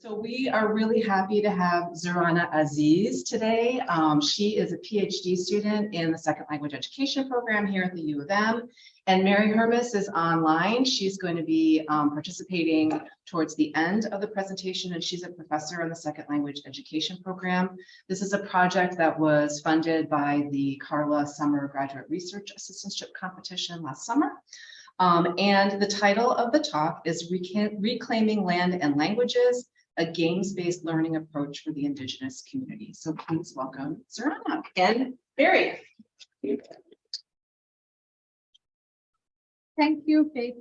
So we are really happy to have Zorana Aziz today. She is a PhD student in the second language education program here at the U of M. And Mary Hermes is online. She's going to be participating towards the end of the presentation, and she's a professor in the second language education program. This is a project that was funded by the Carla Summer Graduate Research Assistantship Competition last summer. And the title of the talk is Reclaiming Land and Languages, a games-based learning approach for the Indigenous community. So please welcome Zorana and Barry. Thank you, Faith.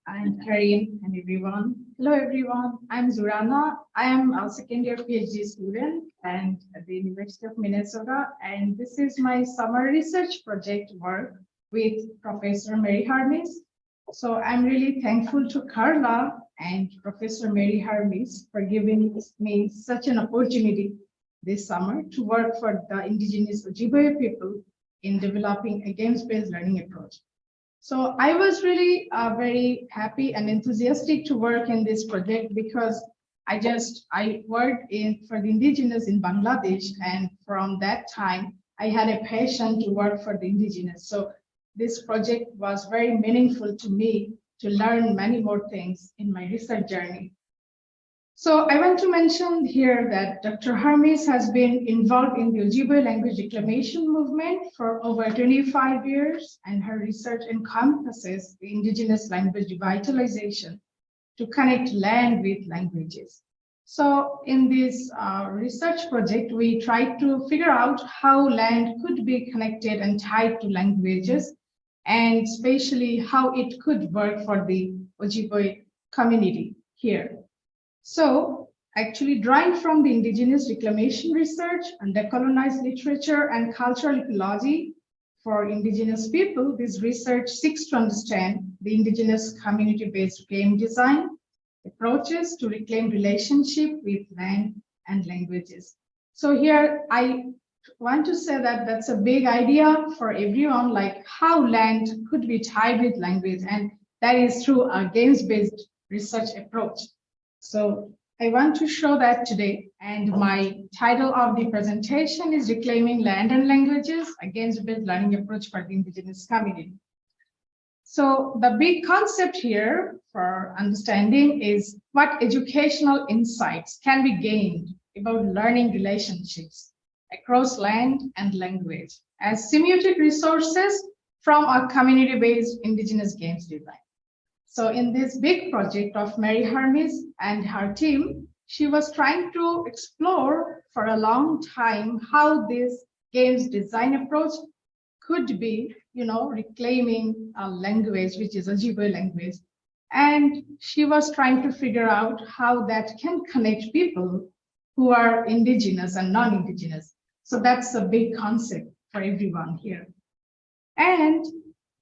I'm Karin and everyone. Hello, everyone. I'm Zorana. I am a second-year PhD student and at the University of Minnesota, and this is my summer research project work with Professor Mary Hermes. So I'm really thankful to Carla and Professor Mary Hermes for giving me such an opportunity this summer to work for the Indigenous Ojibwe people in developing a games-based learning approach. So I was really very happy and enthusiastic to work in this project because I worked for the Indigenous in Bangladesh, and from that time I had a passion to work for the Indigenous. So this project was very meaningful to me to learn many more things in my research journey. So I want to mention here that Dr. Hermes has been involved in the Ojibwe language reclamation movement for over 25 years, and her research encompasses the Indigenous language revitalization to connect land with languages. So in this research project, we tried to figure out how land could be connected and tied to languages, and especially how it could work for the Ojibwe community here. So actually drawing from the Indigenous reclamation research and decolonized literature and cultural ecology for Indigenous people, this research seeks to understand the Indigenous community-based game design approaches to reclaim relationship with land and languages. So here I want to say that that's a big idea for everyone, like how land could be tied with language, and that is through a games-based research approach. So I want to show that today, and my title of the presentation is Reclaiming Land and Languages, a games-based learning approach for the Indigenous community. So the big concept here for understanding is what educational insights can be gained about learning relationships across land and language as semiotic resources from a community-based Indigenous games design. So in this big project of Mary Hermes and her team, she was trying to explore for a long time how this games design approach could be, reclaiming a language, which is Ojibwe language. And she was trying to figure out how that can connect people who are Indigenous and non-Indigenous. So that's a big concept for everyone here. And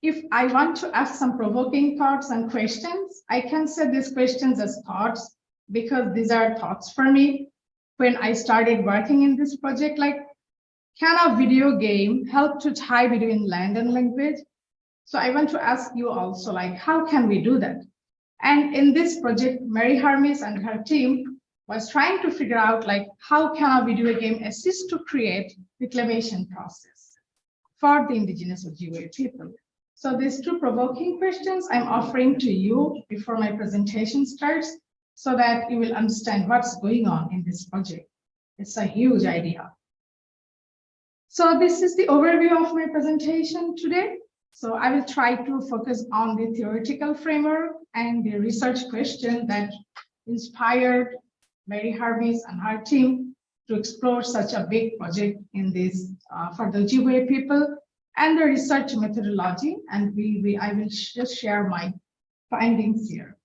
if I want to ask some provoking thoughts and questions, I can say these questions as thoughts because these are thoughts for me when I started working in this project, like, can a video game help to tie between land and language? So I want to ask you also, like, how can we do that? And in this project, Mary Hermes and her team was trying to figure out, like, how can a video game assist to create reclamation process for the Indigenous Ojibwe people? So these two provoking questions I'm offering to you before my presentation starts so that you will understand what's going on in this project. It's a huge idea. So this is the overview of my presentation today. So I will try to focus on the theoretical framework and the research question that inspired Mary Hermes and her team to explore such a big project in this for the Ojibwe people, and the research methodology, and I will just share my findings here.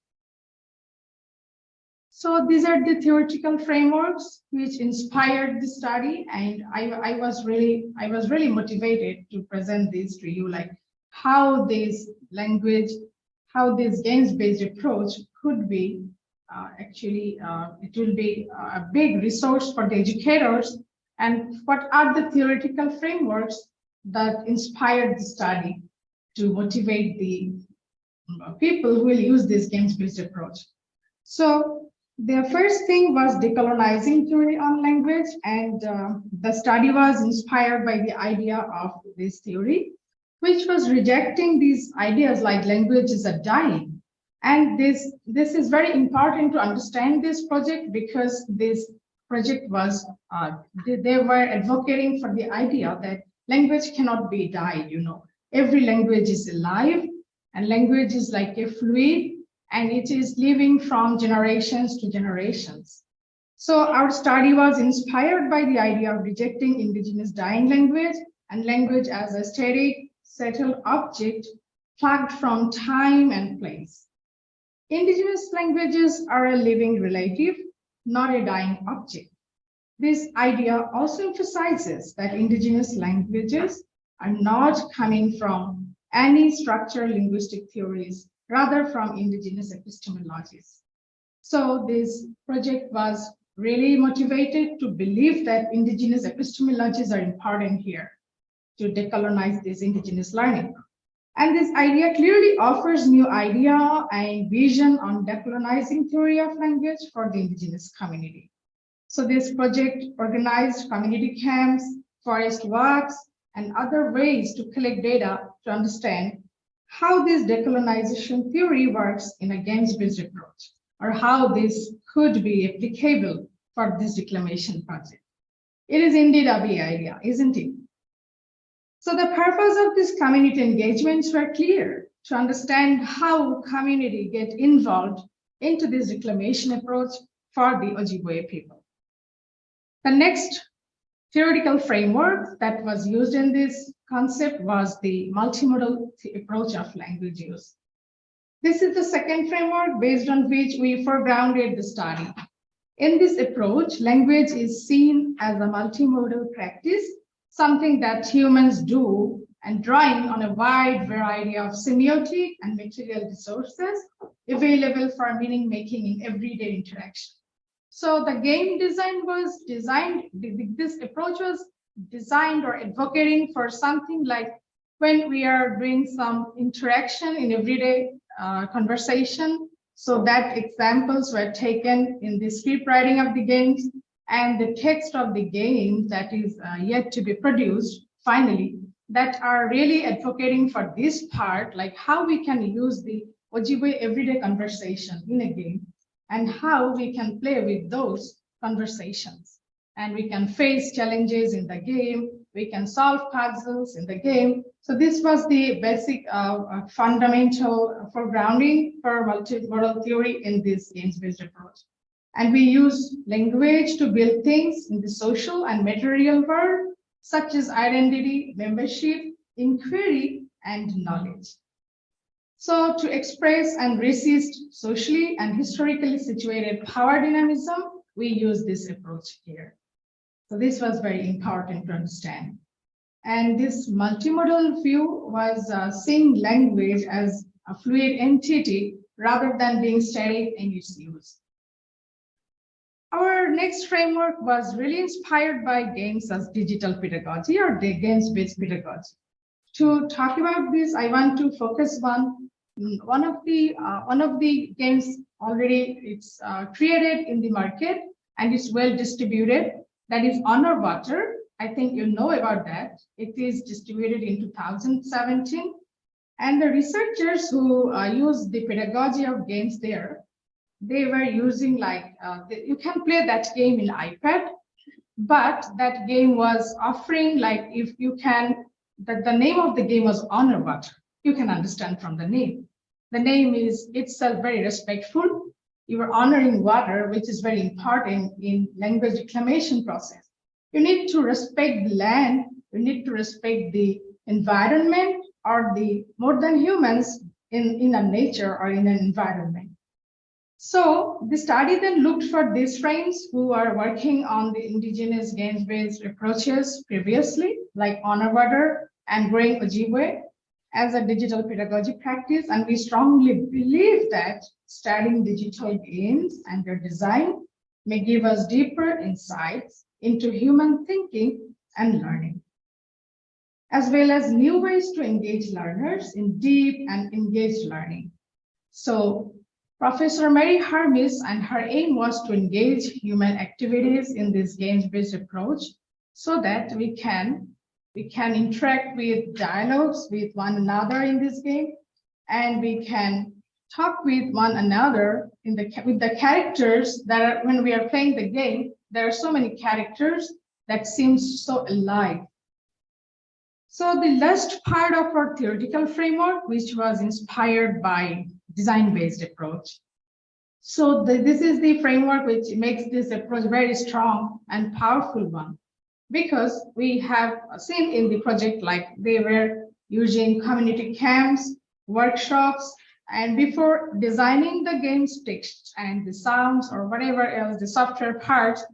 So these are the theoretical frameworks which inspired the study, and I was really motivated to present this to you, like how this language, how this games-based approach could be it will be a big resource for the educators, and what are the theoretical frameworks that inspired the study to motivate the people who will use this games-based approach. So The first thing was decolonizing theory on language, and the study was inspired by the idea of this theory, which was rejecting these ideas like languages are dying. And this is very important to understand this project, because this project was, they were advocating for the idea that language cannot be died, Every language is alive, and language is like a fluid, and it is living from generations to generations. So our study was inspired by the idea of rejecting indigenous dying language and language as a static, settled object plucked from time and place. Indigenous languages are a living relative, not a dying object. This idea also emphasizes that indigenous languages are not coming from any structural linguistic theories, rather from indigenous epistemologies. So this project was really motivated to believe that indigenous epistemologies are important here to decolonize this indigenous learning. And this idea clearly offers new idea and vision on decolonizing theory of language for the indigenous community. So this project organized community camps, forest walks, and other ways to collect data to understand how this decolonization theory works in a games-based approach, or how this could be applicable for this reclamation project. It is indeed a big idea, isn't it? So the purpose of these community engagements were clear: to understand how community get involved into this reclamation approach for the Ojibwe people. The next theoretical framework that was used in this concept was the multimodal approach of language use. This is the second framework based on which we foregrounded the study. In this approach, language is seen as a multimodal practice, something that humans do and drawing on a wide variety of semiotic and material resources available for meaning making in everyday interaction. So the game design was designed, this approach was designed or advocating for something like when we are doing some interaction in everyday conversation. So that examples were taken in the script writing of the games, and the text of the game that is yet to be produced finally, that are really advocating for this part, like how we can use the Ojibwe everyday conversation in a game, and how we can play with those conversations. And we can face challenges in the game, we can solve puzzles in the game. So this was the basic fundamental foregrounding for multimodal theory in this games-based approach. And we use language to build things in the social and material world, such as identity, membership, inquiry, and knowledge. So to express and resist socially and historically situated power dynamism, we use this approach here. So this was very important to understand. And this multimodal view was seeing language as a fluid entity rather than being static in its use. Our next framework was really inspired by games as digital pedagogy or the games-based pedagogy. To talk about this, I want to focus on one of the games already it's created in the market and it's well distributed. That is Honor Water. I think you know about that. It is distributed in 2017, and the researchers who used the pedagogy of games there, they were using you can play that game in iPad, but that game was offering if you can, that the name of the game was Honor Water. You can understand from the name. The name is itself very respectful. You are honoring water, which is very important in language reclamation process. You need to respect the land. You need to respect the environment or the more than humans in a nature or in an environment. So the study then looked for these friends who are working on the indigenous games-based approaches previously, like Honor Water and Growing Ojibwe, as a digital pedagogy practice. And we strongly believe that studying digital games and their design may give us deeper insights into human thinking and learning, as well as new ways to engage learners in deep and engaged learning. So Professor Mary Hermes, and her aim was to engage human activities in this games-based approach so that we can interact with dialogues with one another in this game, and we can talk with one another with the characters that are, when we are playing the game, there are so many characters that seems so alive. So the last part of our theoretical framework, which was inspired by design-based approach. So this is the framework which makes this approach very strong and powerful one, because we have seen in the project, like they were using community camps, workshops, and before designing the game's text and the sounds or whatever else, the software parts,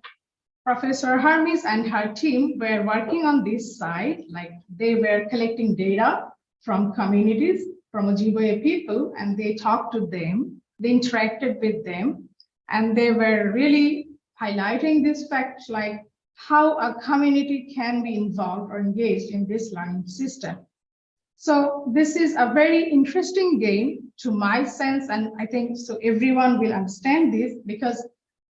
Professor Hermes and her team were working on this side, like they were collecting data from communities, from Ojibwe people, and they talked to them, they interacted with them, and they were really highlighting this fact, like how a community can be involved or engaged in this learning system. So this is a very interesting game to my sense, and I think so everyone will understand this, because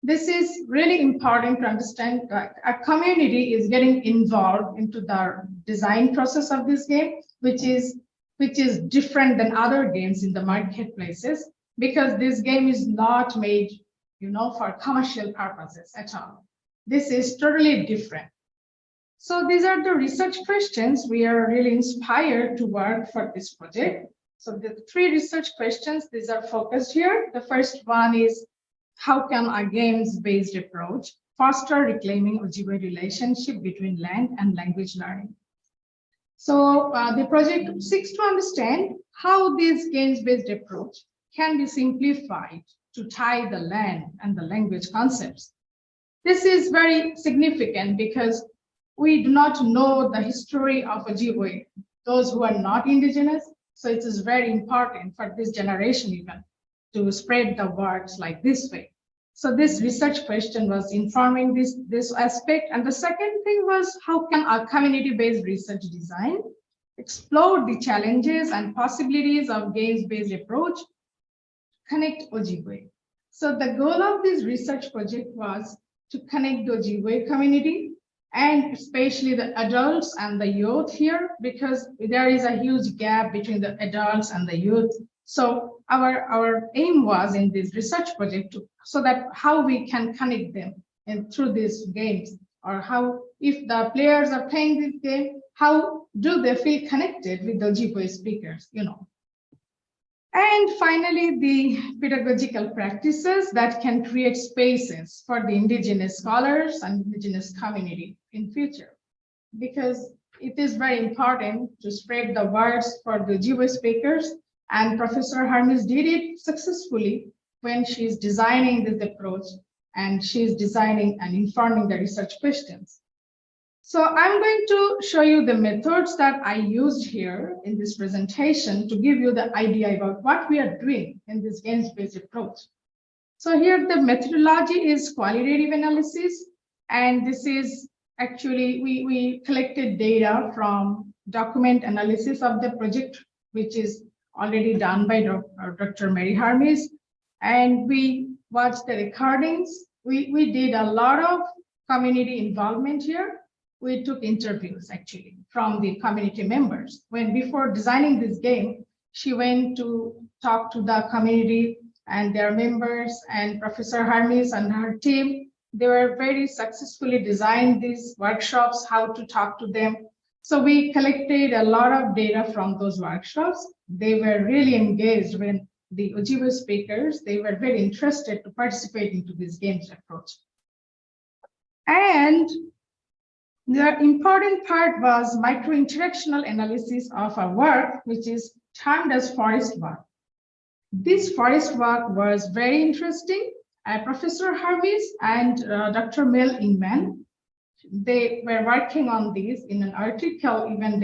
this is really important to understand that a community is getting involved into the design process of this game, which is different than other games in the marketplaces, because this game is not made, for commercial purposes at all. This is totally different. So these are the research questions we are really inspired to work for this project. So the 3 research questions, these are focused here. The first one is, how can a games-based approach foster reclaiming Ojibwe relationship between land and language learning? So the project seeks to understand how this games-based approach can be simplified to tie the land and the language concepts. This is very significant because we do not know the history of Ojibwe, those who are not Indigenous. So it is very important for this generation even to spread the words like this way. So this research question was informing this aspect. And the second thing was, how can a community-based research design explore the challenges and possibilities of games-based approach, connect Ojibwe? So the goal of this research project was to connect the Ojibwe community, and especially the adults and the youth here, because there is a huge gap between the adults and the youth. So our aim was in this research project so that how we can connect them and through these games, or how, if the players are playing this game, how do they feel connected with the Ojibwe speakers, And finally, the pedagogical practices that can create spaces for the Indigenous scholars and Indigenous community in future, because it is very important to spread the words for the Ojibwe speakers, and Professor Hermes did it successfully when she's designing this approach, and she's designing and informing the research questions. So I'm going to show you the methods that I used here in this presentation to give you the idea about what we are doing in this games-based approach. So here the methodology is qualitative analysis, and this is actually, we collected data from document analysis of the project, which is already done by Dr. Mary Hermes, and we watched the recordings. We did a lot of community involvement here. We took interviews actually from the community members. When before designing this game, she went to talk to the community and their members, and Professor Hermes and her team, they were very successfully designed these workshops, how to talk to them. So we collected a lot of data from those workshops. They were really engaged when the Ojibwe speakers, they were very interested to participate into this games approach. And the important part was micro-interactional analysis of our work, which is termed as forest work. This forest work was very interesting. Professor Hermes and Dr. Mel Inman, they were working on this in an article, even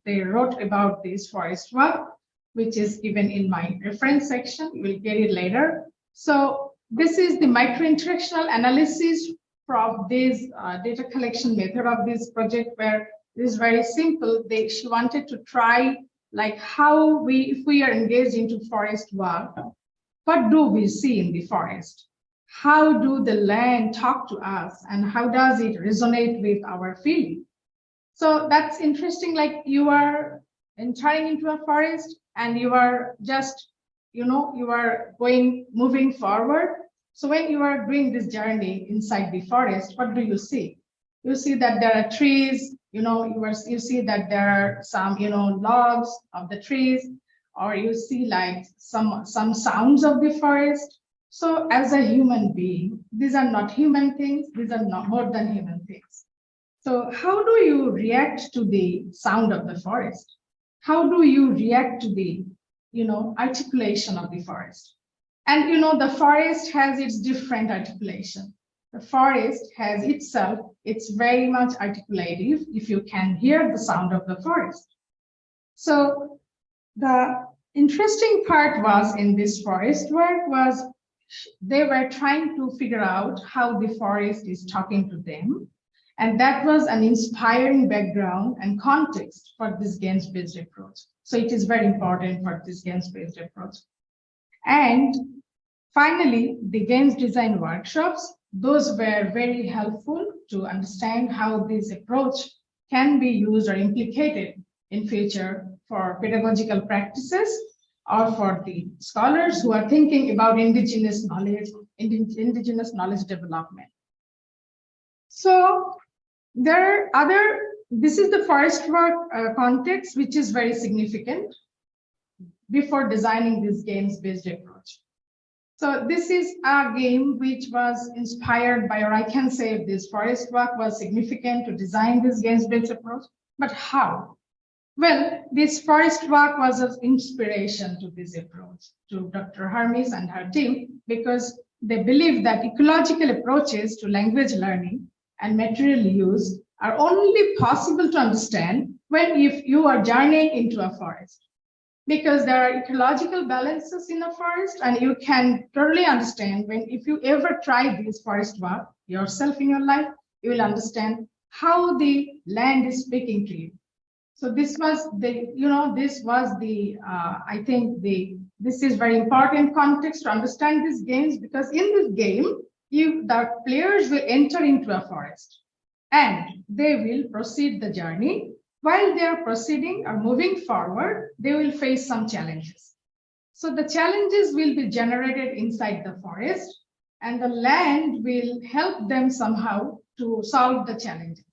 they wrote about this forest work, which is given in my reference section. We'll get it later. So this is the micro-interactional analysis from this data collection method of this project, where it is very simple. She wanted to try like how if we are engaged into forest work, what do we see in the forest? How do the land talk to us, and how does it resonate with our feeling? So that's interesting, like you are entering into a forest and you are just, you are moving forward. So when you are doing this journey inside the forest, what do you see? You see that there are trees, you see that there are some, logs of the trees, or you see like some sounds of the forest. So as a human being, these are not human things, these are not more than human things. So how do you react to the sound of the forest? How do you react to the, articulation of the forest? And, the forest has its different articulation. The forest has itself, it's very much articulative if you can hear the sound of the forest. So the interesting part was in this forest work was they were trying to figure out how the forest is talking to them. And that was an inspiring background and context for this games-based approach. So it is very important for this games-based approach. And finally, the games design workshops, those were very helpful to understand how this approach can be used or implicated in future for pedagogical practices or for the scholars who are thinking about indigenous knowledge development. So there are this is the forest work context, which is very significant before designing this games-based approach. So this is a game which was inspired by, or I can say this forest work was significant to design this games-based approach, but how? Well, this forest work was an inspiration to this approach, to Dr. Hermes and her team, because they believe that ecological approaches to language learning and material use are only possible to understand if you are journeying into a forest. Because there are ecological balances in a forest, and you can totally understand if you ever try this forest work yourself in your life, you will understand how the land is speaking to you. So this was I think this is very important context to understand these games, because in this game, the players will enter into a forest and they will proceed the journey. While they are proceeding or moving forward, they will face some challenges. So the challenges will be generated inside the forest, and the land will help them somehow to solve the challenges.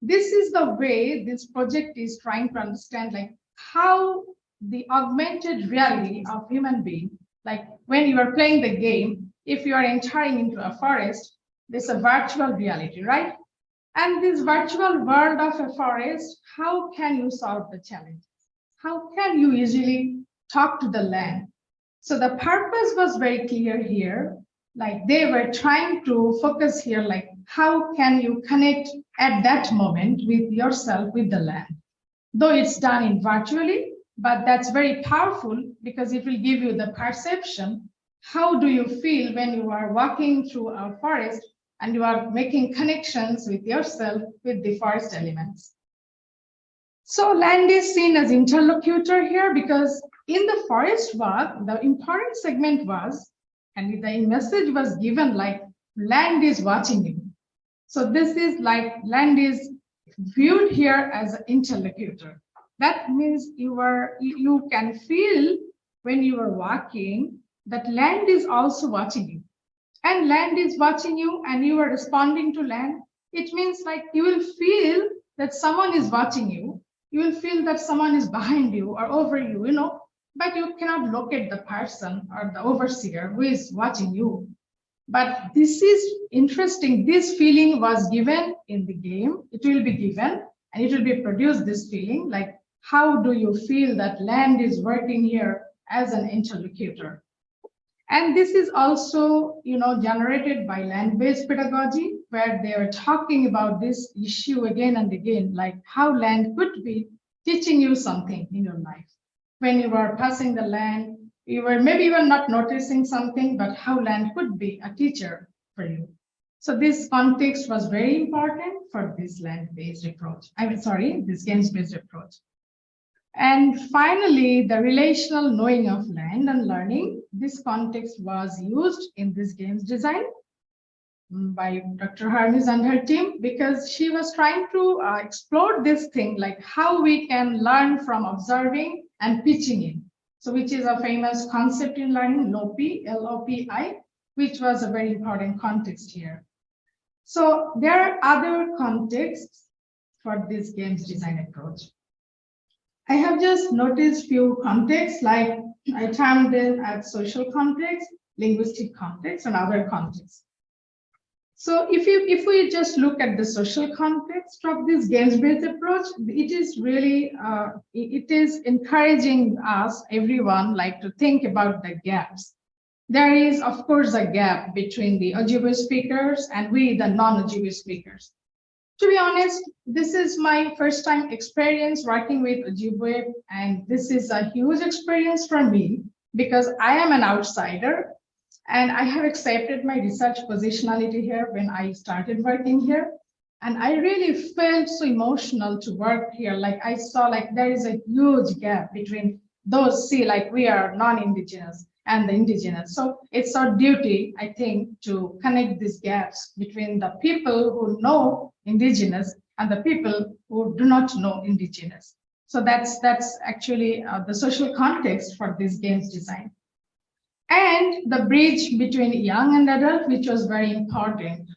This is the way this project is trying to understand, like how the augmented reality of human being, like when you are playing the game, if you are entering into a forest, there's a virtual reality, right? And this virtual world of a forest, how can you solve the challenges? How can you easily talk to the land? So the purpose was very clear here. Like they were trying to focus here, like how can you connect at that moment with yourself, with the land? Though it's done in virtually, but that's very powerful because it will give you the perception. How do you feel when you are walking through a forest and you are making connections with yourself, with the forest elements? So land is seen as interlocutor here, because in the forest work, the important segment was, and the message was given like land is watching you. So this is like land is viewed here as an interlocutor. That means you can feel when you are walking that land is also watching you. And land is watching you and you are responding to land. It means like you will feel that someone is watching you. You will feel that someone is behind you or over you, but you cannot look at the person or the overseer who is watching you. But this is interesting. This feeling was given in the game. It will be given and it will be produced, this feeling, like how do you feel that land is working here as an interlocutor? And this is also, generated by land-based pedagogy, where they are talking about this issue again and again, like how land could be teaching you something in your life. When you are passing the land, maybe you were not noticing something, but how land could be a teacher for you. So this context was very important for this land-based approach. This games-based approach. And finally, the relational knowing of land and learning. This context was used in this game's design by Dr. Hermes and her team, because she was trying to explore this thing, like how we can learn from observing and pitching in. So which is a famous concept in learning, LOPI, L-O-P-I, which was a very important context here. So there are other contexts for this game's design approach. I have just noticed few contexts, like I termed them as social context, linguistic context, and other contexts. So if we just look at the social context of this games-based approach, it is really, it is encouraging us, everyone, like to think about the gaps. There is, of course, a gap between the Ojibwe speakers and we, the non-Ojibwe speakers. To be honest, this is my first time experience working with Ojibwe, and this is a huge experience for me because I am an outsider. And I have accepted my research positionality here when I started working here. And I really felt so emotional to work here. Like I saw like there is a huge gap between those, see, like we are non-Indigenous and the Indigenous. So it's our duty, I think, to connect these gaps between the people who know Indigenous and the people who do not know Indigenous. So that's actually the social context for this game's design. And the bridge between young and adult, which was very important.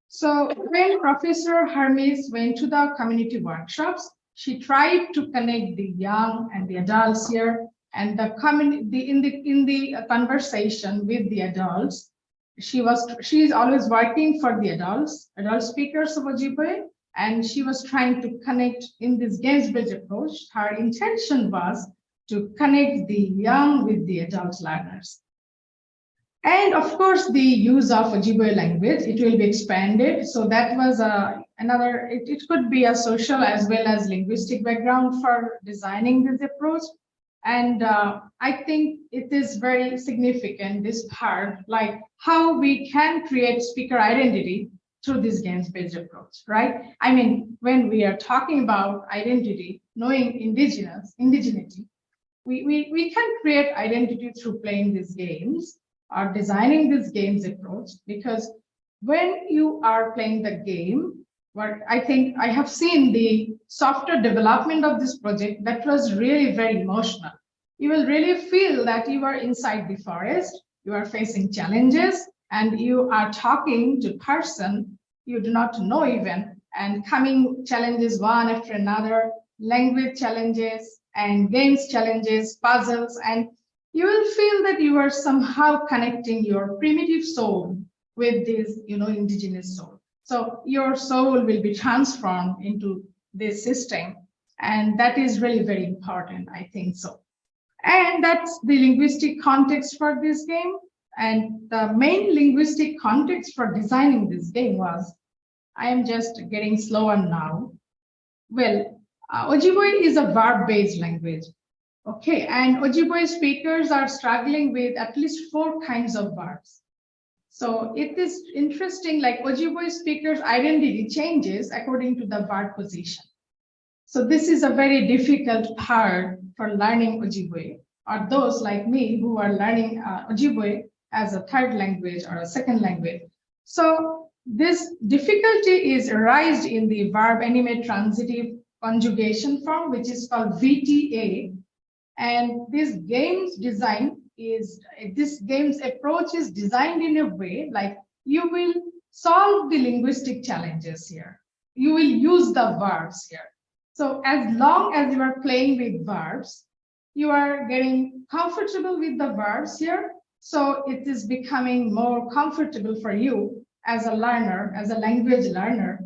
So when Professor Hermes went to the community workshops, she tried to connect the young and the adults here, and the community in the conversation with the adults. She is always working for the adult speakers of Ojibwe, and she was trying to connect in this games-based approach. Her intention was to connect the young with the adult learners. And of course, the use of Ojibwe language, it will be expanded. So that was another, it could be a social as well as linguistic background for designing this approach. And I think it is very significant, this part, like how we can create speaker identity through this games-based approach, right? I mean, when we are talking about identity, knowing indigeneity, we can create identity through playing these games, are designing this games approach, because when you are playing the game, what I think I have seen the software development of this project that was really very emotional. You will really feel that you are inside the forest, you are facing challenges, and you are talking to person you do not know even, and coming challenges one after another, language challenges and games challenges, puzzles, and you will feel that you are somehow connecting your primitive soul with this, indigenous soul. So your soul will be transformed into this system. And that is really very important, I think so. And that's the linguistic context for this game. And the main linguistic context for designing this game was, I am just getting slower now. Well, Ojibwe is a verb-based language. Okay, and Ojibwe speakers are struggling with at least 4 kinds of verbs. So it is interesting, like Ojibwe speakers' identity changes according to the verb position. So this is a very difficult part for learning Ojibwe, or those like me who are learning Ojibwe as a third language or a second language. So this difficulty is raised in the verb animate transitive conjugation form, which is called VTA. And this game's approach is designed in a way like you will solve the linguistic challenges here. You will use the verbs here. So as long as you are playing with verbs, you are getting comfortable with the verbs here. So it is becoming more comfortable for you as a learner, as a language learner,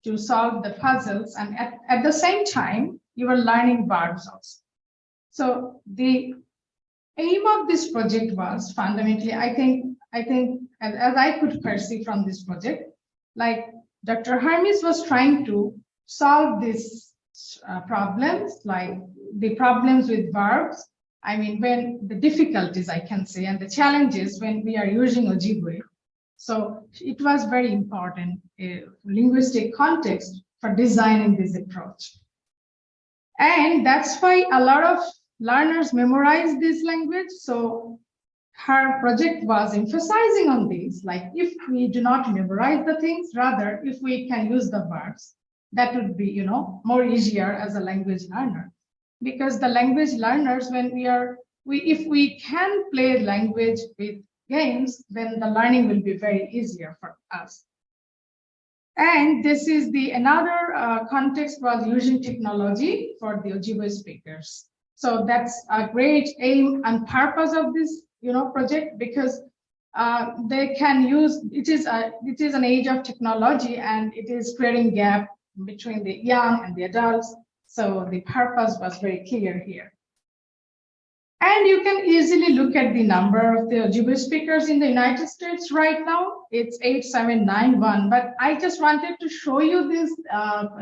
to solve the puzzles. And at the same time, you are learning verbs also. So the aim of this project was fundamentally, I think as I could perceive from this project, like Dr. Hermes was trying to solve these problems, like the problems with verbs. I mean, when the difficulties, I can say, and the challenges when we are using Ojibwe. So it was very important linguistic context for designing this approach. And that's why a lot of learners memorize this language. So her project was emphasizing on this, like if we do not memorize the things, rather if we can use the verbs, that would be, more easier as a language learner. Because the language learners, when if we can play language with games, then the learning will be very easier for us. And this is another context was using technology for the Ojibwe speakers. So that's a great aim and purpose of this, project, because they can use it is an age of technology, and it is creating gap between the young and the adults. So the purpose was very clear here. And you can easily look at the number of the Ojibwe speakers in the United States right now. It's 8791, but I just wanted to show you this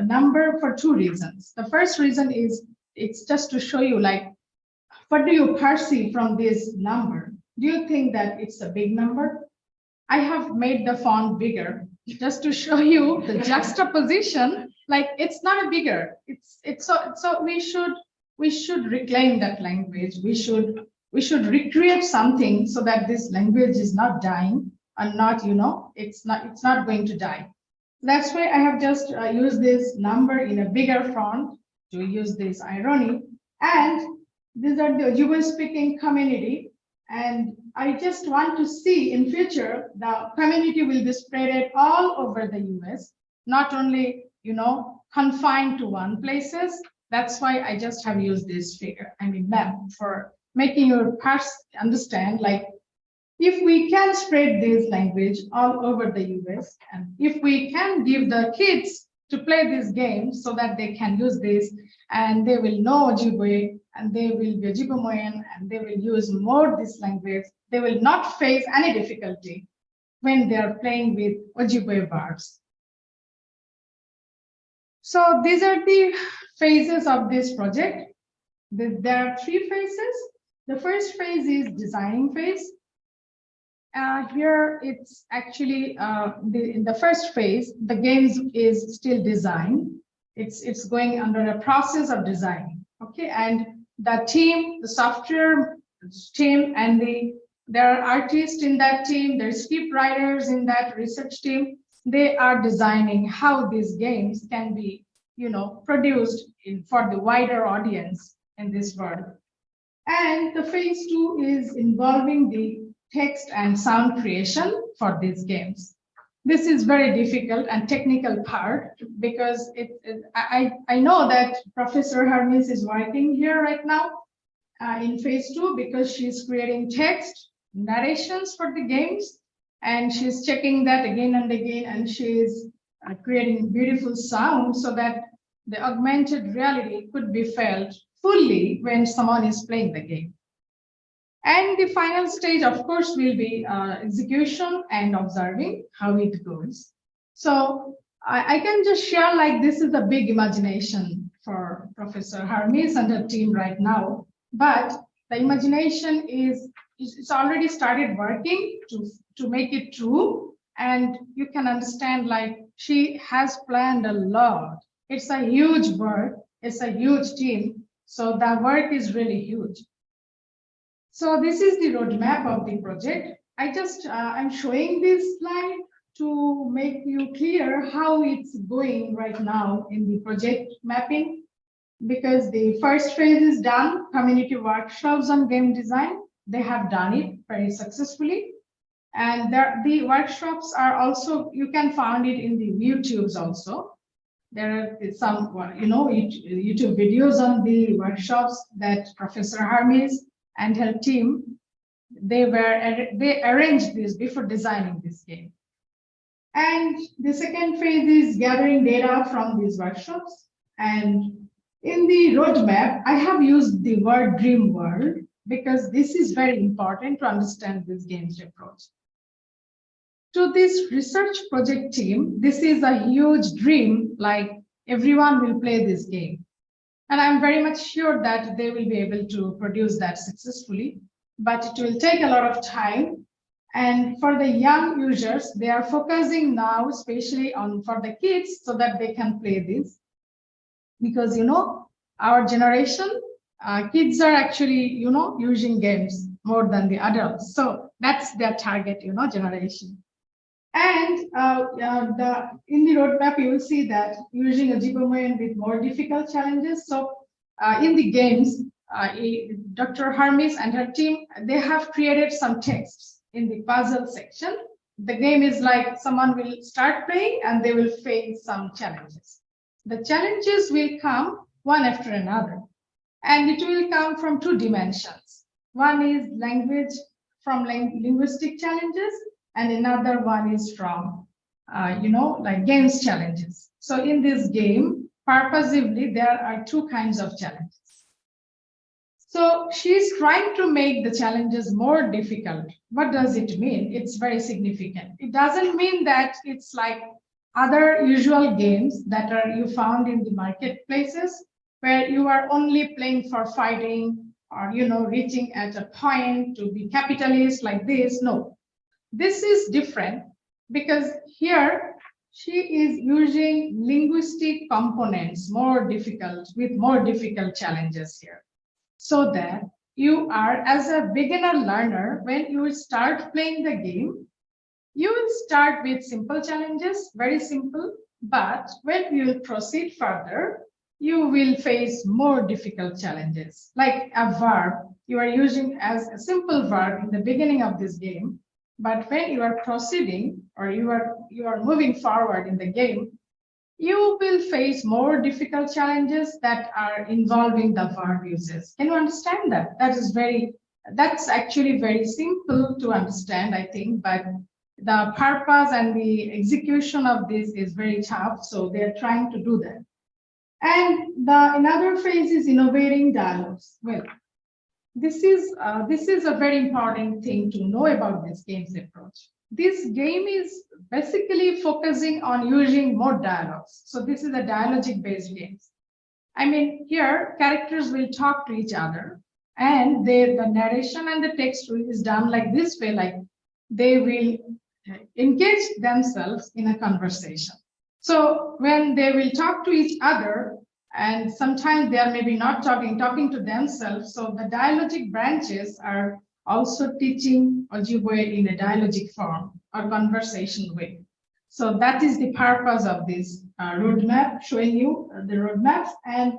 number for two reasons. The first reason is it's just to show you, like, what do you perceive from this number? Do you think that it's a big number? I have made the font bigger just to show you the juxtaposition. Like, it's not a bigger. It's so we should reclaim that language. We should recreate something so that this language is not dying and not, it's not going to die. That's why I have just used this number in a bigger font to use this irony. And these are the Ojibwe speaking community. And I just want to see in future, the community will be spread all over the US, not only, confined to one places. That's why I just have used this map for making your parts understand, like, if we can spread this language all over the US, and if we can give the kids to play these games so that they can use this, and they will know Ojibwe, and they will be Ojibwe, and they will use more this language, they will not face any difficulty when they are playing with Ojibwe verbs. So these are the phases of this project. There are three phases. The first phase is designing phase. Here it's actually in the first phase, the games is still designed. It's going under a process of designing. Okay, and the team, the software team, and there are artists in that team, there are script writers in that research team. They are designing how these games can be, produced for the wider audience in this world. And the phase 2 is involving the text and sound creation for these games. This is very difficult and technical part, because I know that Professor Hermes is working here right now in phase 2, because she's creating text narrations for the games, and she's checking that again and again, and she's creating beautiful sound so that the augmented reality could be felt fully when someone is playing the game. And the final stage, of course, will be execution and observing how it goes. So I can just share, like, this is a big imagination for Professor Hermes and her team right now, but the imagination it's already started working to make it true. And you can understand, like, she has planned a lot. It's a huge work. It's a huge team. So the work is really huge. So this is the roadmap of the project. I'm showing this slide to make you clear how it's going right now in the project mapping, because the first phase is done, community workshops on game design. They have done it very successfully. And the workshops are also, you can find it in the YouTubes also. There are some, YouTube videos on the workshops that Professor Hermes and her team, they arranged this before designing this game. And the second phase is gathering data from these workshops. And in the roadmap, I have used the word dream world, because this is very important to understand this games approach. To this research project team, this is a huge dream, like, everyone will play this game. And I'm very much sure that they will be able to produce that successfully, but it will take a lot of time. And for the young users, they are focusing now, especially for the kids, so that they can play this. Because, our generation, kids are actually, using games more than the adults. So that's their target, generation. And in the roadmap, you will see that using Ojibwe with more difficult challenges. So in the games, Dr. Hermes and her team, they have created some texts in the puzzle section. The game is like someone will start playing and they will face some challenges. The challenges will come one after another, and it will come from two dimensions. One is language from linguistic challenges, and another one is from, like games challenges. So in this game, purposively, there are two kinds of challenges. So she's trying to make the challenges more difficult. What does it mean? It's very significant. It doesn't mean that it's like other usual games that are you found in the marketplaces where you are only playing for fighting or, reaching at a point to be capitalist like this. No, this is different because here she is using linguistic components with more difficult challenges here. So that you are, as a beginner learner, when you start playing the game, you will start with simple challenges, very simple, but when you will proceed further, you will face more difficult challenges. Like a verb, you are using as a simple verb in the beginning of this game, but when you are proceeding or you are moving forward in the game, you will face more difficult challenges that are involving the verb uses. Can you understand that? That's actually very simple to understand, I think, but the purpose and the execution of this is very tough. So they're trying to do that. And another phase is innovating dialogues. Well, this is a very important thing to know about this games approach. This game is basically focusing on using more dialogues. So this is a dialogic-based game. I mean, here characters will talk to each other, and the narration and the text is done like this way, like they will engage themselves in a conversation. So when they will talk to each other, and sometimes they are maybe not talking to themselves. So the dialogic branches are also teaching Ojibwe in a dialogic form or conversation way. So that is the purpose of this roadmap, showing you the roadmaps. And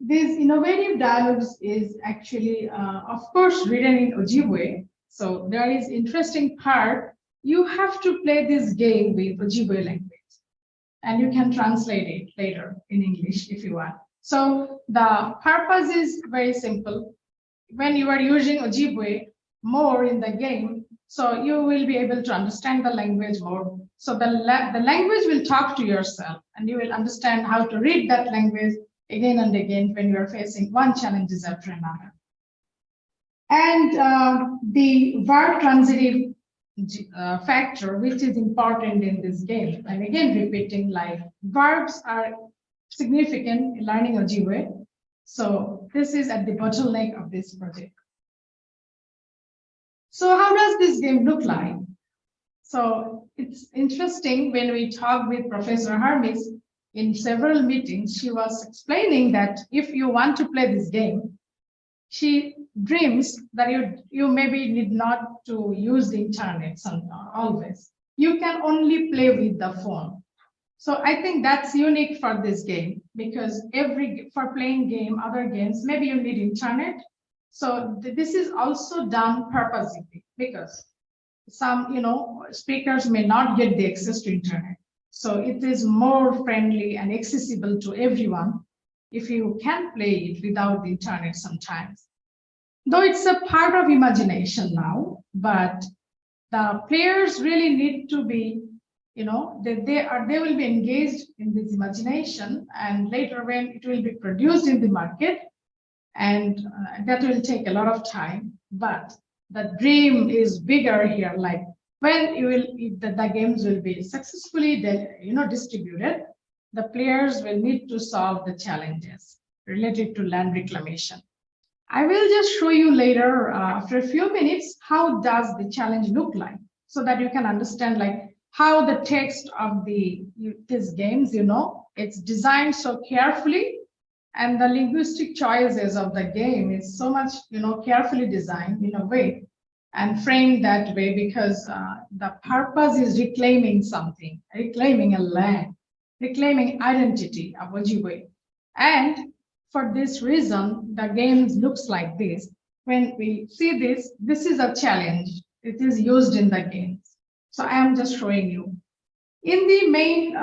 these innovative dialogues is actually, of course, written in Ojibwe. So there is interesting part. You have to play this game with Ojibwe language, and you can translate it later in English if you want. So the purpose is very simple. When you are using Ojibwe more in the game, so you will be able to understand the language more. So the language will talk to yourself, and you will understand how to read that language again and again when you are facing one challenge after another. And the verb transitive factor, which is important in this game, and again repeating, like verbs are significant in learning Ojibwe. So this is at the bottleneck of this project. So how does this game look like? So it's interesting, when we talked with Professor Hermes in several meetings, she was explaining that if you want to play this game, she dreams that you maybe need not to use the internet always. You can only play with the phone. So I think that's unique for this game, because for playing other games, maybe you need internet. So this is also done purposely, because some, speakers may not get the access to internet. So it is more friendly and accessible to everyone if you can play it without the internet sometimes. Though it's a part of imagination now, but the players really need to be, they will be engaged in this imagination, and later when it will be produced in the market, and that will take a lot of time. But the dream is bigger here, like when the games will be successfully distributed, the players will need to solve the challenges related to land reclamation. I will just show you later, after a few minutes, how does the challenge look like, so that you can understand like how the text of these games, it's designed so carefully, And the linguistic choices of the game is so much, carefully designed in a way and framed that way because the purpose is reclaiming something, reclaiming a land, reclaiming identity of Ojibwe. And for this reason, the game looks like this. When we see this, this is a challenge. It is used in the games. So I am just showing you. In the main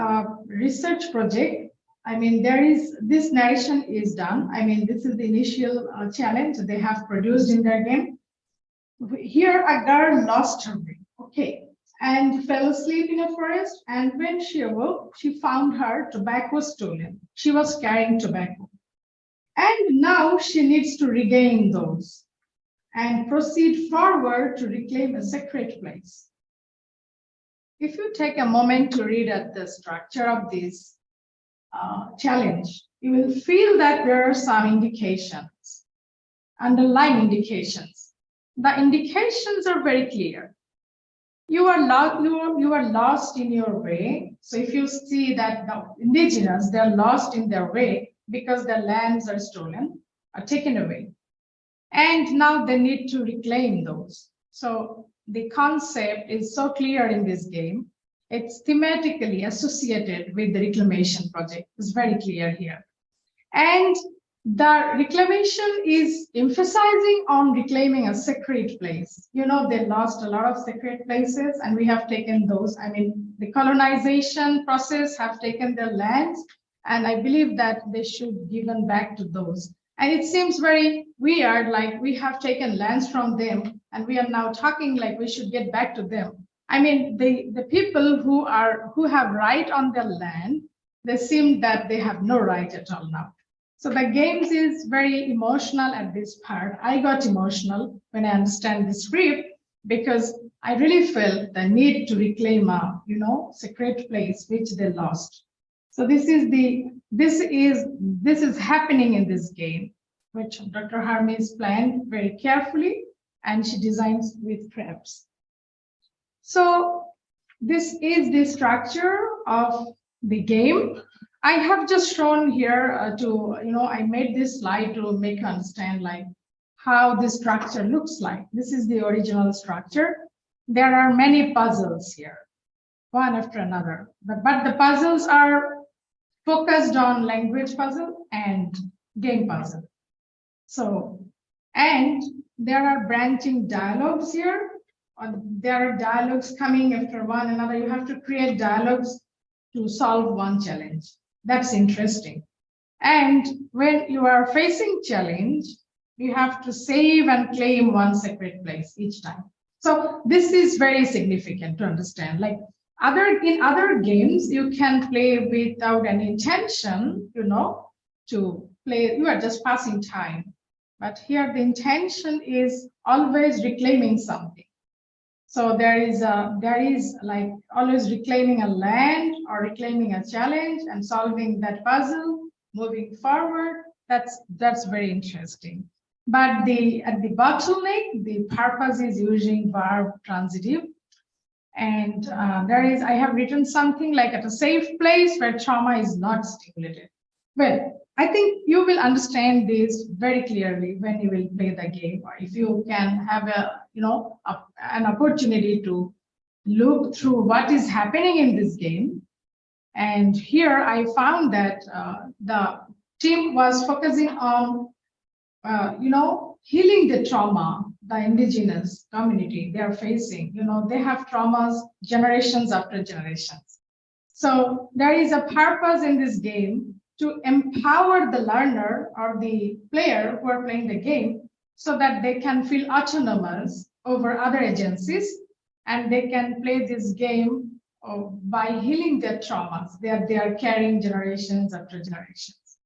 research project, this narration is done. This is the initial challenge they have produced in their game. Here, a girl lost her way, okay, and fell asleep in a forest. And when she awoke, she found her tobacco stolen. She was carrying tobacco. And now she needs to regain those and proceed forward to reclaim a sacred place. If you take a moment to read at the structure of this challenge, you will feel that there are some indications, underlying indications. The indications are very clear. You are lost in your way. So if you see that the indigenous, they're lost in their way because their lands are stolen, are taken away. And now they need to reclaim those. So the concept is so clear in this game. It's thematically associated with the reclamation project. It's very clear here. And the reclamation is emphasizing on reclaiming a sacred place. They lost a lot of sacred places and we have taken those. The colonization process have taken their lands and I believe that they should be given back to those. And it seems very weird, like we have taken lands from them and we are now talking like we should get back to them. The people who have right on their land, they seem that they have no right at all now. So the games is very emotional at this part. I got emotional when I understand the script because I really felt the need to reclaim a, sacred place which they lost. So this is happening in this game, which Dr. Hermes planned very carefully and she designs with crafts. So this is the structure of the game. I have just shown here I made this slide to make you understand like how this structure looks like. This is the original structure. There are many puzzles here, one after another, but the puzzles are focused on language puzzle and game puzzle. So, and there are branching dialogues here. There are dialogues coming after one another. You have to create dialogues to solve one challenge. That's interesting. And when you are facing challenge, you have to save and claim one sacred place each time. So this is very significant to understand. Like in other games, you can play without any intention, to play, you are just passing time. But here the intention is always reclaiming something. So there is like always reclaiming a land or reclaiming a challenge and solving that puzzle, moving forward. That's very interesting. But at the bottleneck, the purpose is using verb transitive. And I have written something like at a safe place where trauma is not stimulated. Well, I think you will understand this very clearly when you will play the game, or if you can have an opportunity to look through what is happening in this game. And here I found that the team was focusing on, healing the trauma the indigenous community they are facing. They have traumas generations after generations. So there is a purpose in this game to empower the learner or the player who are playing the game so that they can feel autonomous over other agencies and they can play this game by healing their traumas that they are carrying generations after generations.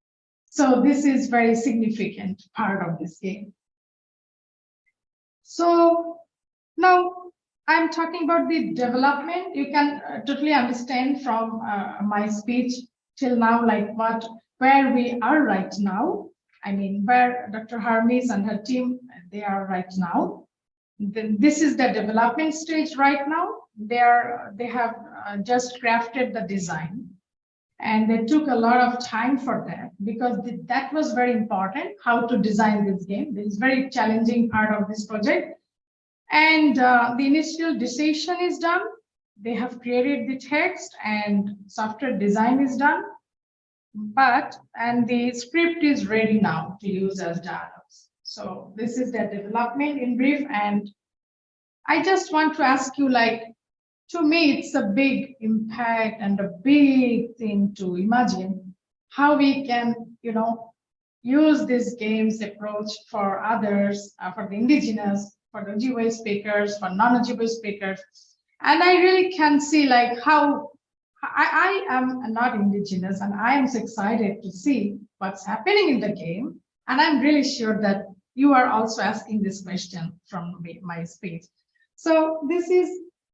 So this is very significant part of this game. So now I'm talking about the development. You can totally understand from my speech till now, like where we are right now. Where Dr. Hermes and her team, they are right now. This is the development stage right now. They have just crafted the design. And they took a lot of time for that because that was very important, how to design this game. This is very challenging part of this project. And the initial decision is done. They have created the text and software design is done. And the script is ready now to use as dialogues. So this is the development in brief. And I just want to ask you, like, to me, it's a big impact and a big thing to imagine how we can, use this games approach for others, for the indigenous, for the Ojibwe speakers, for non-Ojibwe speakers. And I really can see like how I am not indigenous and I am so excited to see what's happening in the game. And I'm really sure that you are also asking this question from my speech. So this is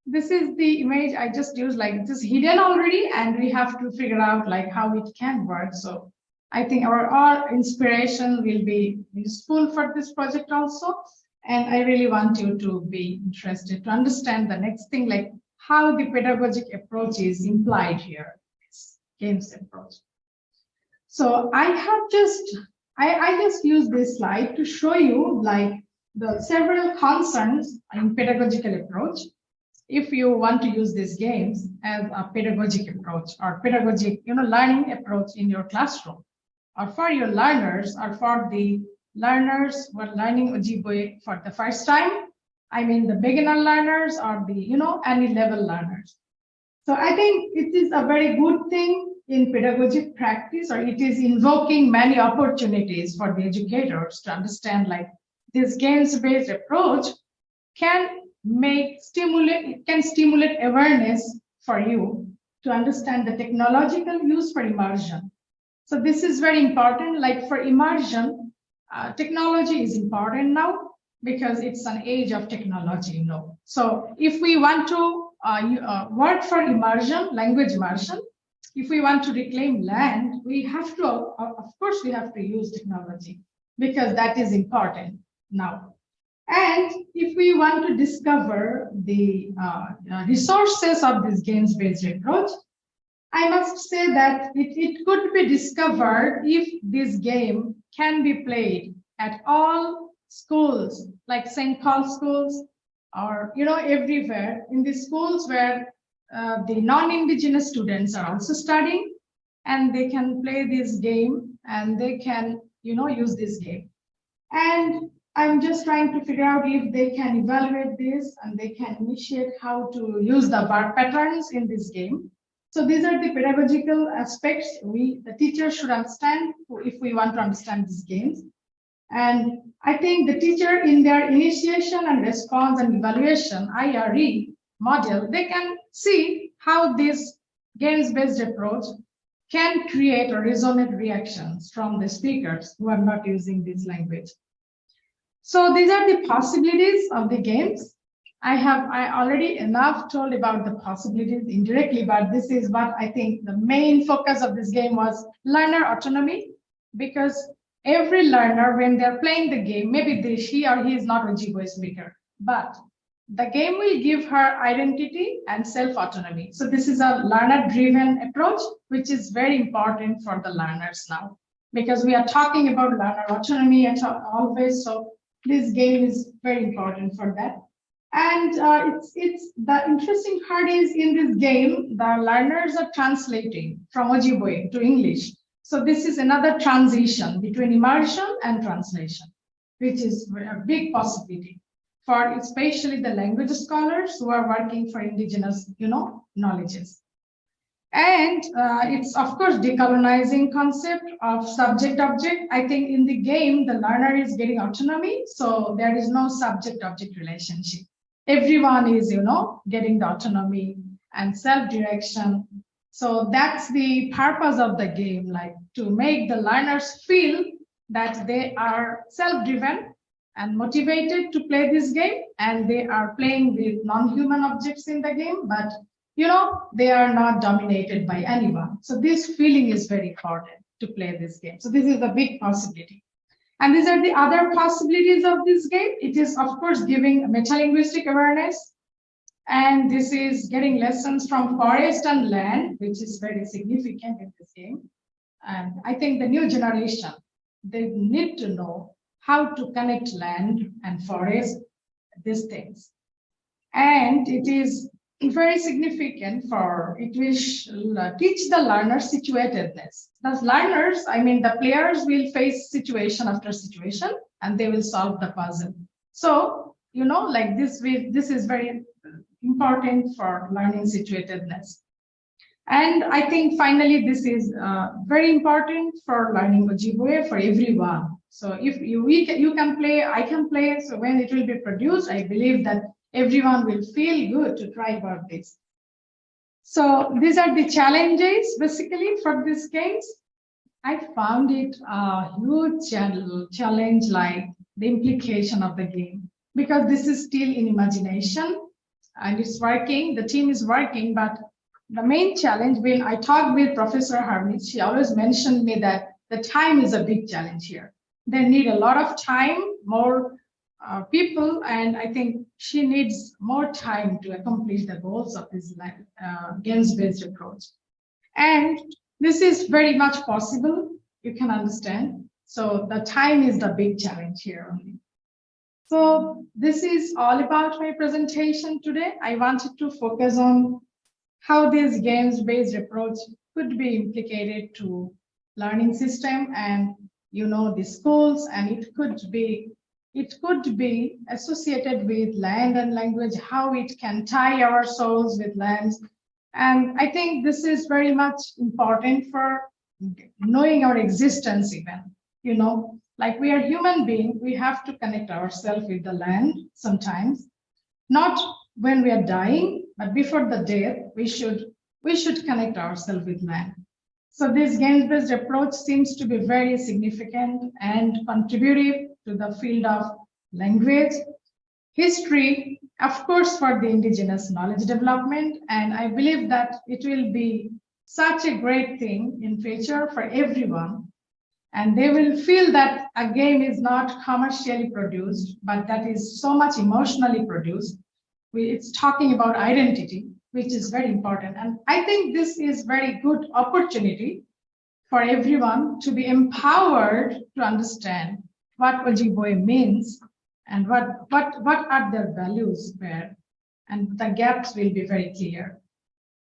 the image I just used, like it is hidden already and we have to figure out like how it can work. So I think our inspiration will be useful for this project also. And I really want you to be interested to understand the next thing, like how the pedagogic approach is implied here, this games approach. So I just used this slide to show you like the several concerns in pedagogical approach. If you want to use these games as a pedagogic approach or pedagogic, learning approach in your classroom, or for your learners, or for the learners who are learning Ojibwe for the first time, I mean the beginner learners or the, any level learners. So I think it is a very good thing in pedagogic practice, or it is invoking many opportunities for the educators to understand like this games-based approach can stimulate awareness for you to understand the technological use for immersion. So this is very important, like for immersion, technology is important now because it's an age of technology, So if we want to work for immersion, language immersion, if we want to reclaim land, we have to, of course, we have to use technology because that is important now. And if we want to discover the resources of this games-based approach, I must say that it could be discovered if this game can be played at all schools, like St. Paul schools, or everywhere in the schools where the non-Indigenous students are also studying, and they can play this game and they can use this game. And I'm just trying to figure out if they can evaluate this and they can initiate how to use the verb patterns in this game. So these are the pedagogical aspects the teacher should understand if we want to understand these games. And I think the teacher in their initiation and response and evaluation, IRE model, they can see how this games-based approach can create or resonate reactions from the speakers who are not using this language. So these are the possibilities of the games. I already enough told about the possibilities indirectly, but this is what I think the main focus of this game was learner autonomy, because every learner, when they're playing the game, maybe she or he is not a Ojibwe speaker, but the game will give her identity and self-autonomy. So this is a learner-driven approach, which is very important for the learners now, because we are talking about learner autonomy and always, so this game is very important for that. And it's the interesting part is in this game, the learners are translating from Ojibwe to English. So this is another transition between immersion and translation, which is a big possibility for especially the language scholars who are working for Indigenous, knowledges. And it's, of course, decolonizing concept of subject-object. I think in the game, the learner is getting autonomy, so there is no subject-object relationship. Everyone is, getting the autonomy and self-direction. So that's the purpose of the game, like to make the learners feel that they are self-driven and motivated to play this game, and they are playing with non-human objects in the game, but they are not dominated by anyone. So this feeling is very important to play this game. So this is a big possibility. And these are the other possibilities of this game. It is, of course, giving metalinguistic awareness. And this is getting lessons from forest and land, which is very significant in this game. And I think the new generation, they need to know how to connect land and forest, these things. And it is very significant for, it will teach the learners situatedness. The learners, I mean, the players will face situation after situation and they will solve the puzzle. So, you know, like this is very important for learning situatedness. And I think finally, this is very important for learning Ojibwe for everyone. So if you can play, I can play. So when it will be produced, I believe that everyone will feel good to try about this. So these are the challenges basically for these games. I found it a huge challenge, like the implication of the game, because this is still in imagination and it's working, the team is working, but the main challenge, when I talked with Professor Hermes, she always mentioned me that the time is a big challenge here. They need a lot of time, more people, and I think she needs more time to accomplish the goals of this games-based approach. And this is very much possible, you can understand. So the time is the big challenge here only. So this is all about my presentation today. I wanted to focus on how this games-based approach could be implicated to learning system and, you know, the schools, and it could be associated with land and language, how it can tie our souls with lands. And I think this is very much important for knowing our existence even, you know, like we are human beings, we have to connect ourselves with the land sometimes, not when we are dying, but before the death, we should connect ourselves with land. So this games-based approach seems to be very significant and contributive to the field of language, history, of course, for the indigenous knowledge development. And I believe that it will be such a great thing in future for everyone. And they will feel that a game is not commercially produced, but that is so much emotionally produced. It's talking about identity, which is very important. And I think this is very good opportunity for everyone to be empowered to understand what Ojibwe means and what are their values there. And the gaps will be very clear.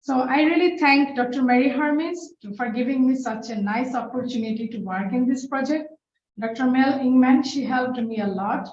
So I really thank Dr. Mary Hermes for giving me such a nice opportunity to work in this project. Dr. Mel Ingman, she helped me a lot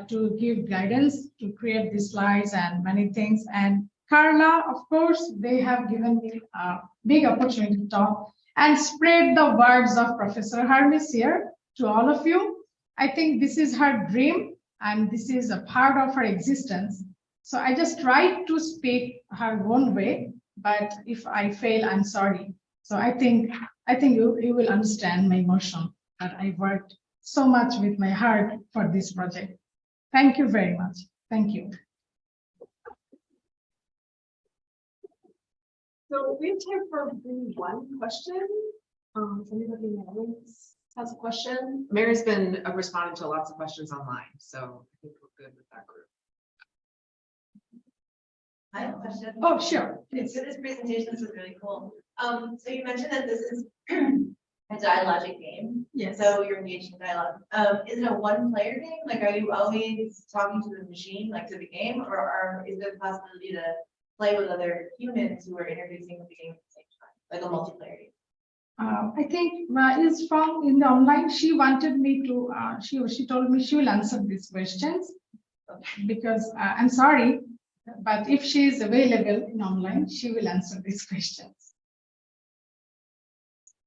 to give guidance to create these slides and many things. And Carla, of course, they have given me a big opportunity to talk and spread the words of Professor Hermes here to all of you. I think this is her dream and this is a part of her existence. So I just tried to speak her own way, but if I fail, I'm sorry. So I think you will understand my emotion that I worked so much with my heart for this project. Thank you very much. Thank you. So we have time for one question. If anybody in the audience has a question. Mary's been responding to lots of questions online, so I think we're good with that group. I have a question. Oh, sure. It's for this presentation. This is really cool. So you mentioned that this is a dialogic game. Yes. So you're engaged in dialogue. Is it a one-player game? Like, are you always talking to the machine, like to the game, or is there the possibility to play with other humans who are introducing the game at the same time, like a multiplayer game? I think is from in the online. She wanted me to. She told me she will answer these questions because I'm sorry, but if she is available in online, she will answer these questions.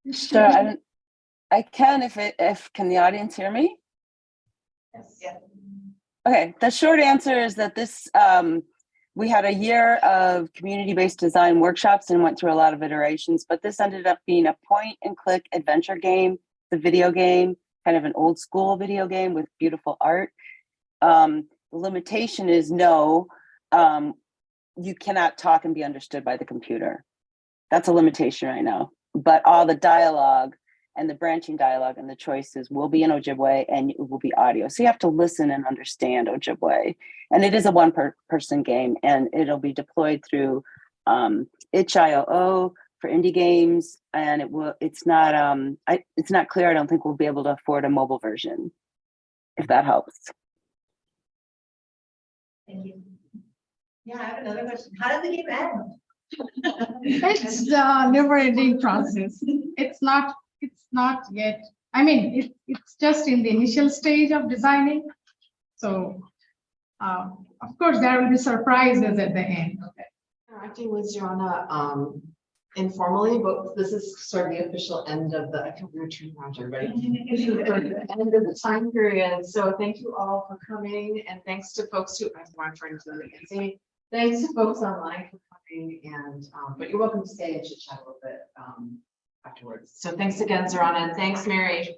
Sure, I can if can the audience hear me? Yes. Yeah. Okay, the short answer is that this we had a year of community-based design workshops and went through a lot of iterations, but this ended up being a point-and-click adventure game, the video game, kind of an old school video game with beautiful art. The limitation is no, you cannot talk and be understood by the computer. That's a limitation right now. But all the dialogue and the branching dialogue and the choices will be in Ojibwe and it will be audio. So you have to listen and understand Ojibwe. And it is a one-person game, and it'll be deployed through itch.io for indie games, and it's not clear. I don't think we'll be able to afford a mobile version, if that helps. Thank you. Yeah, I have another question. How did the game end? It's a never-ending process. It's not yet. I mean, it's just in the initial stage of designing. So, of course, there will be surprises at the end. Interacting with Joanna informally, but this is sort of the official end of the, I can turn around everybody. This is sort of the end of the time period. So thank you all for coming, and thanks to folks who I'm trying to say. Thanks to folks online for coming, and but you're welcome to stay and chit chat a little bit afterwards. So thanks again, Zorana, and thanks, Mary.